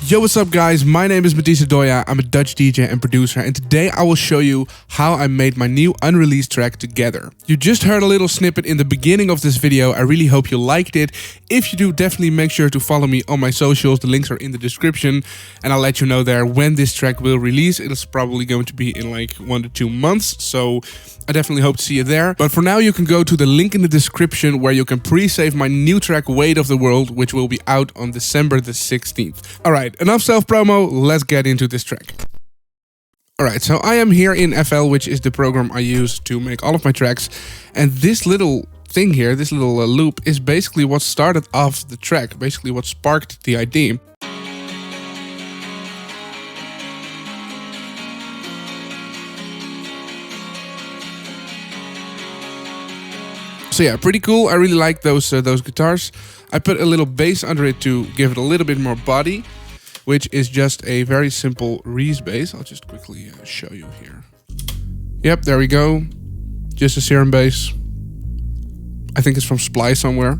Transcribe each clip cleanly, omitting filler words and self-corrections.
Yo, what's up guys? My name is Matisse. I'm a Dutch DJ and producer, and today I will show you how I made my new unreleased track together. You just heard a little snippet in the beginning of this video. I really hope you liked it. If you do, definitely make sure to follow me on my socials. The links are in the description, and I'll let you know there when this track will release. It's probably going to be in like 1 to 2 months, so I definitely hope to see you there. But for now, you can go to the link in the description where you can pre-save my new track Weight of the World, which will be out on December the 16th. Alright, enough self-promo, let's get into this track. Alright, so I am here in FL, which is the program I use to make all of my tracks. And this little thing here, this little loop, is basically what started off the track, basically what sparked the idea. So yeah, pretty cool. I really like those guitars. I put a little bass under it to give it a little bit more body, which is just a very simple Reese bass. I'll just quickly show you here. Yep, there we go. Just a serum bass. I think it's from Splice somewhere.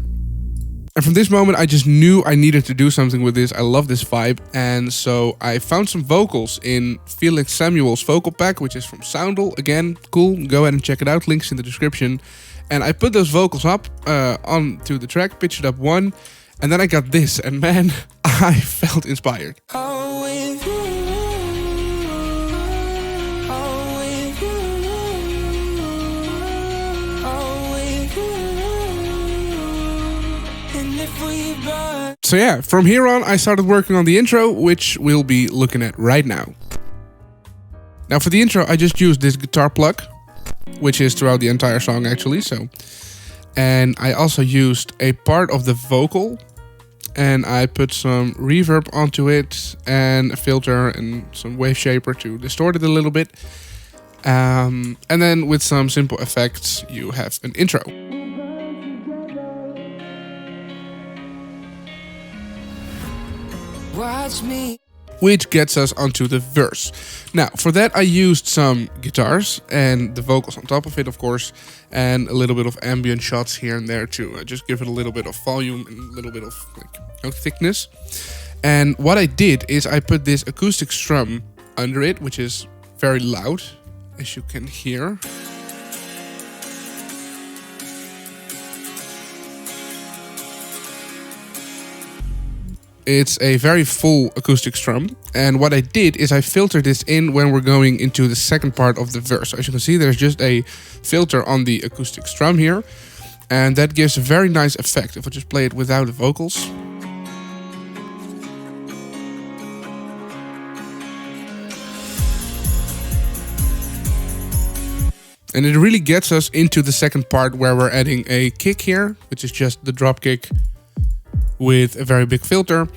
And from this moment, I just knew I needed to do something with this. I love this vibe. And so I found some vocals in Felix Samuel's vocal pack, which is from Soundle. Again, cool. Go ahead and check it out. Links in the description. And I put those vocals up onto the track, pitched it up 1, and then I got this, and man, I felt inspired. So yeah, from here on I started working on the intro, which we'll be looking at right now. Now for the intro, I just used this guitar plug, which is throughout the entire song actually. And I also used a part of the vocal, and I put some reverb onto it and a filter and some wave shaper to distort it a little bit. And then with some simple effects, you have an intro. Watch me. Which gets us onto the verse. Now, for that I used some guitars and the vocals on top of it, of course, and a little bit of ambient shots here and there to just give it a little bit of volume and a little bit of like thickness. And what I did is I put this acoustic strum under it, which is very loud, as you can hear. It's a very full acoustic strum, and what I did is I filtered this in when we're going into the second part of the verse. So as you can see, there's just a filter on the acoustic strum here, and that gives a very nice effect. If I just play it without the vocals. And it really gets us into the second part where we're adding a kick here, which is just the drop kick with a very big filter,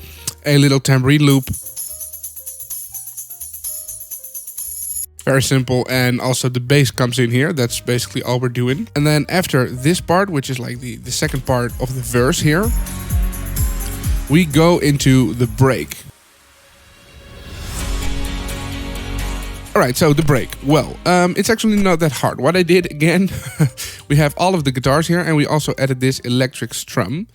a little tambourine loop. Very simple, and also the bass comes in here. That's basically all we're doing. And then after this part, which is like the second part of the verse here, we go into the break. Alright, so the break. Well, it's actually not that hard. What I did, again, we have all of the guitars here, and we also added this electric strum,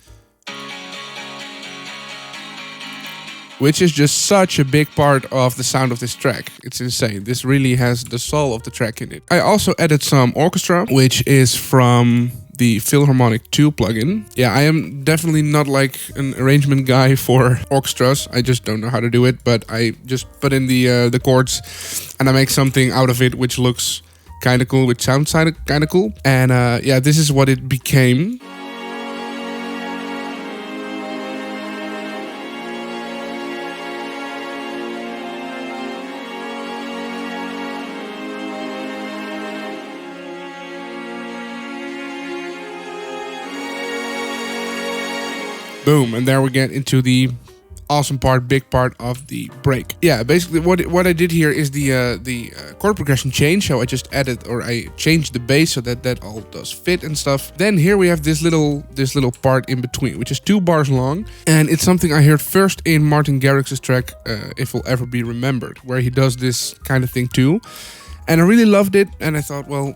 which is just such a big part of the sound of this track. It's insane. This really has the soul of the track in it. I also added some orchestra, which is from the Philharmonic 2 plugin. Yeah, I am definitely not like an arrangement guy for orchestras. I just don't know how to do it, but I just put in the chords and I make something out of it which looks kind of cool, which sounds kind of cool. And yeah, this is what it became. Boom, and there we get into the awesome part, big part of the break. Yeah, basically what I did here is the chord progression change. So I just added, or I changed the bass so that all does fit and stuff. Then here we have this little part in between, which is 2 bars long, and it's something I heard first in Martin Garrix's track If We'll Ever Be Remembered, where he does this kind of thing too. And I really loved it, and I thought, well,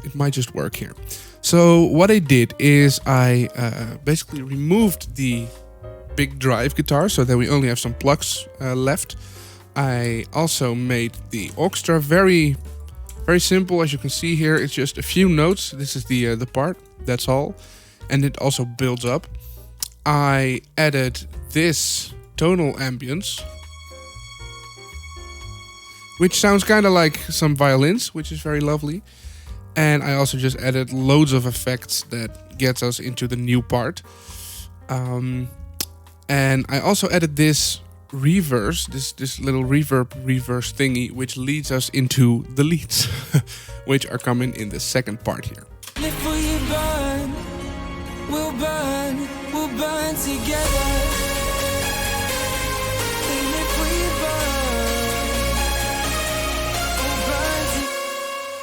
it might just work here. So what I did is I basically removed the big drive guitar so that we only have some plugs left. I also made the orchestra very simple. As you can see here, it's just a few notes. This is the part, that's all. And it also builds up. I added this tonal ambience, which sounds kind of like some violins, which is very lovely. And I also just added loads of effects that gets us into the new part. And I also added this reverse, this little reverse thingy, which leads us into the leads, which are coming in the second part here. Before you burn, we'll burn together. And if we burn,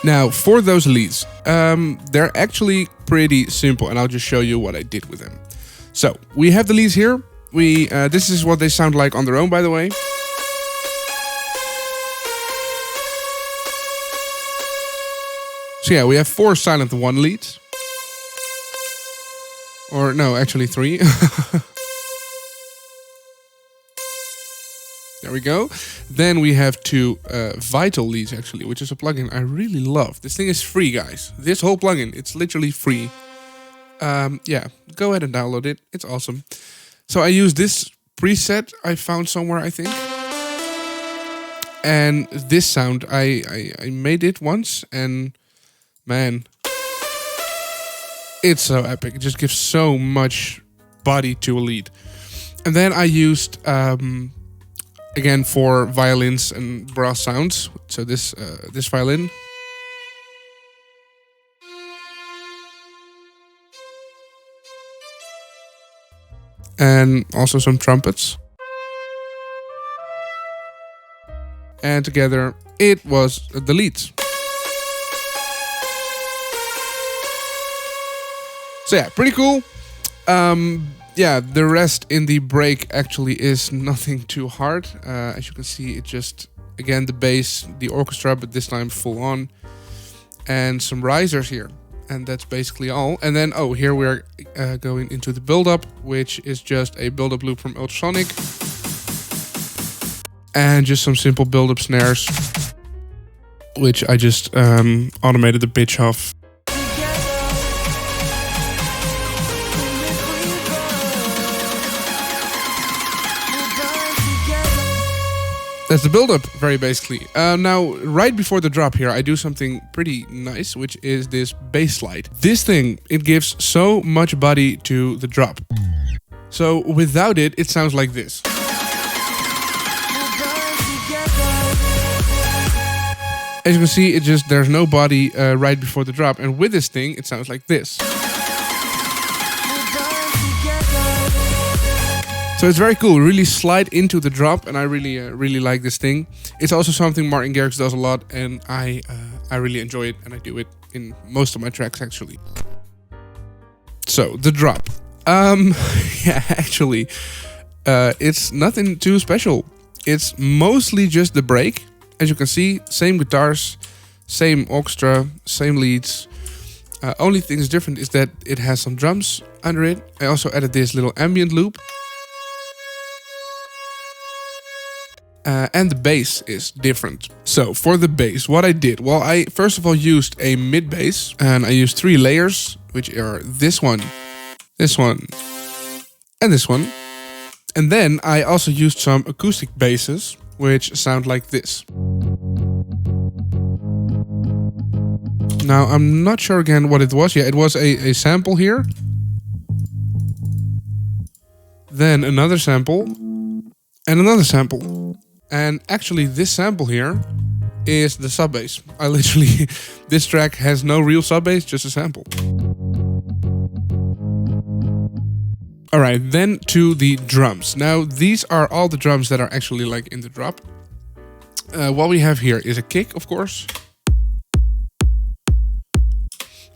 Now, for those leads, they're actually pretty simple, and I'll just show you what I did with them. So, we have the leads here. This is what they sound like on their own, by the way. So yeah, we have 4 silent 1 leads. Or no, actually 3. There we go. Then we have 2 vital leads, actually, which is a plugin I really love. This thing is free, guys. This whole plugin, it's literally free. Yeah, go ahead and download it. It's awesome. So I use this preset I found somewhere, I think. And this sound, I made it once, and man, it's so epic. It just gives so much body to a lead. And then I used, again, for violins and brass sounds. So this violin. And also some trumpets. And together it was the leads. So yeah, pretty cool. Yeah, the rest in the break actually is nothing too hard. As you can see, it just, again, the bass, the orchestra, but this time full on. And some risers here. And that's basically all. And then, oh, here we're going into the build-up, which is just a build-up loop from Ultrasonic. And just some simple build-up snares, which I just automated the pitch off. That's the build-up, very basically. Now, right before the drop here, I do something pretty nice, which is this bass slide. This thing, it gives so much body to the drop. So without it, it sounds like this. As you can see, there's no body right before the drop, and with this thing, it sounds like this. So it's very cool, really slide into the drop, and I really like this thing. It's also something Martin Garrix does a lot, and I really enjoy it, and I do it in most of my tracks actually. So the drop, yeah, actually, it's nothing too special. It's mostly just the break. As you can see, same guitars, same orchestra, same leads. Only thing is different is that it has some drums under it. I also added this little ambient loop. And the bass is different. So for the bass, what I did, well, I first of all used a mid bass, and I used 3 layers, which are this one, and this one. And then I also used some acoustic basses, which sound like this. Now, I'm not sure again what it was. Yeah, it was a sample here. Then another sample, and another sample. And actually this sample here is the sub bass. I literally, this track has no real sub bass, just a sample. Alright, then to the drums. Now these are all the drums that are actually like in the drop. What we have here is a kick, of course.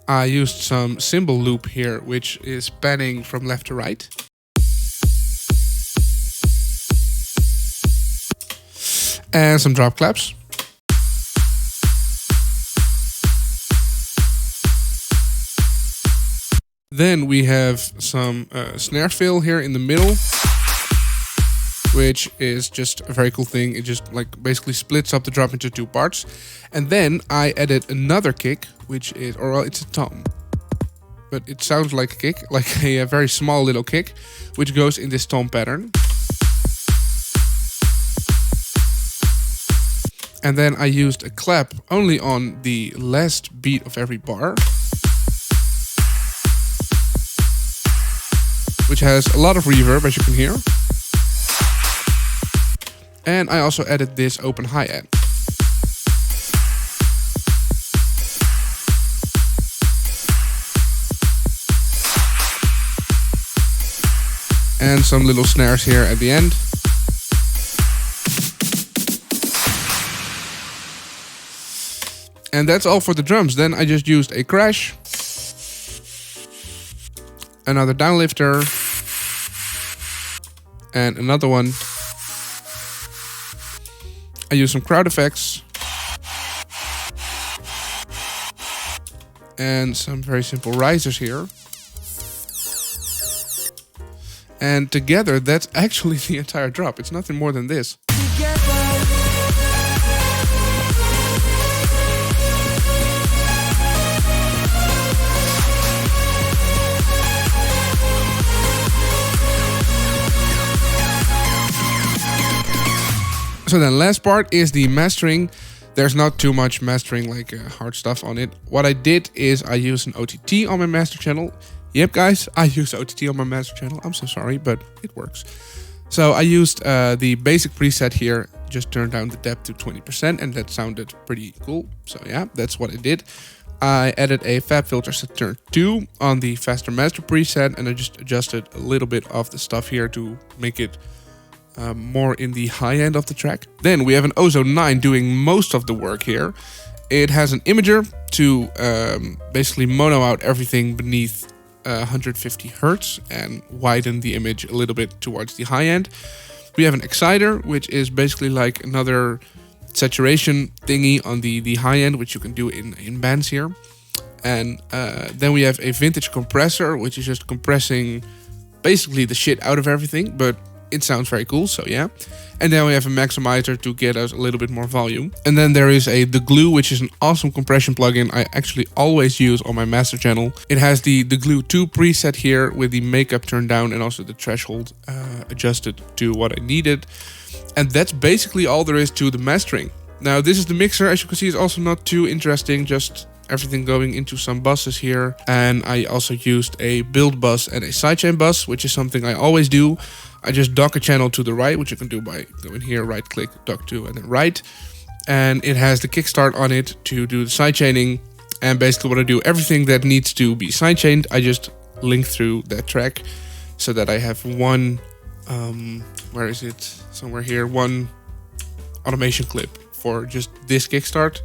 I used some cymbal loop here, which is panning from left to right. And some drop claps. Then we have some snare fill here in the middle. which is just a very cool thing. It just like basically splits up the drop into 2 parts. And then I added another kick, which is, or well, it's a tom, but it sounds like a kick, like a very small little kick, which goes in this tom pattern. And then I used a clap only on the last beat of every bar, which has a lot of reverb, as you can hear. And I also added this open hi-hat. And some little snares here at the end. And that's all for the drums. Then I just used a crash, another downlifter, and another one. I used some crowd effects and some very simple risers here. And together, that's actually the entire drop. It's nothing more than this. So then last part is the mastering. There's not too much mastering, like hard stuff on it. What I did is I used an OTT on my master channel. Yep, guys, I used OTT on my master channel. I'm so sorry, but it works. So I used the basic preset here, just turned down the depth to 20%, and that sounded pretty cool. So yeah, that's what I did. I added a Fab Filter Saturn 2 on the Faster Master preset, and I just adjusted a little bit of the stuff here to make it more in the high end of the track. Then we have an Ozone 9 doing most of the work here. It has an imager to basically mono out everything beneath 150 Hertz and widen the image a little bit towards the high end. We have an exciter, which is basically like another saturation thingy on the high end, which you can do in bands here. And then we have a vintage compressor, which is just compressing basically the shit out of everything, but it sounds very cool, so yeah. And then we have a maximizer to get us a little bit more volume. And then there is The Glue, which is an awesome compression plugin I actually always use on my master channel. It has the Glue 2 preset here with the makeup turned down and also the threshold adjusted to what I needed. And that's basically all there is to the mastering. Now this is the mixer. As you can see, it's also not too interesting, just everything going into some buses here. And I also used a build bus and a sidechain bus, which is something I always do. I just dock a channel to the right, which you can do by going here, right click, dock to, and then right. And it has the kickstart on it to do the sidechaining. And basically what I do, everything that needs to be sidechained, I just link through that track so that I have one, where is it? Somewhere here, one automation clip for just this kickstart.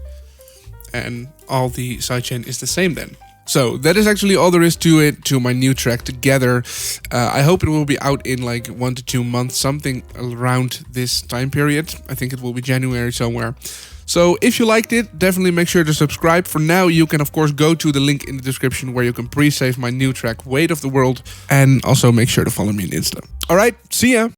And all the sidechain is the same then. So that is actually all there is to it, to my new track Together. I hope it will be out in like 1 to 2 months, something around this time period. I think it will be January somewhere. So if you liked it, definitely make sure to subscribe. For now, you can of course go to the link in the description where you can pre-save my new track Weight of the World. And also make sure to follow me on Insta. Alright, see ya!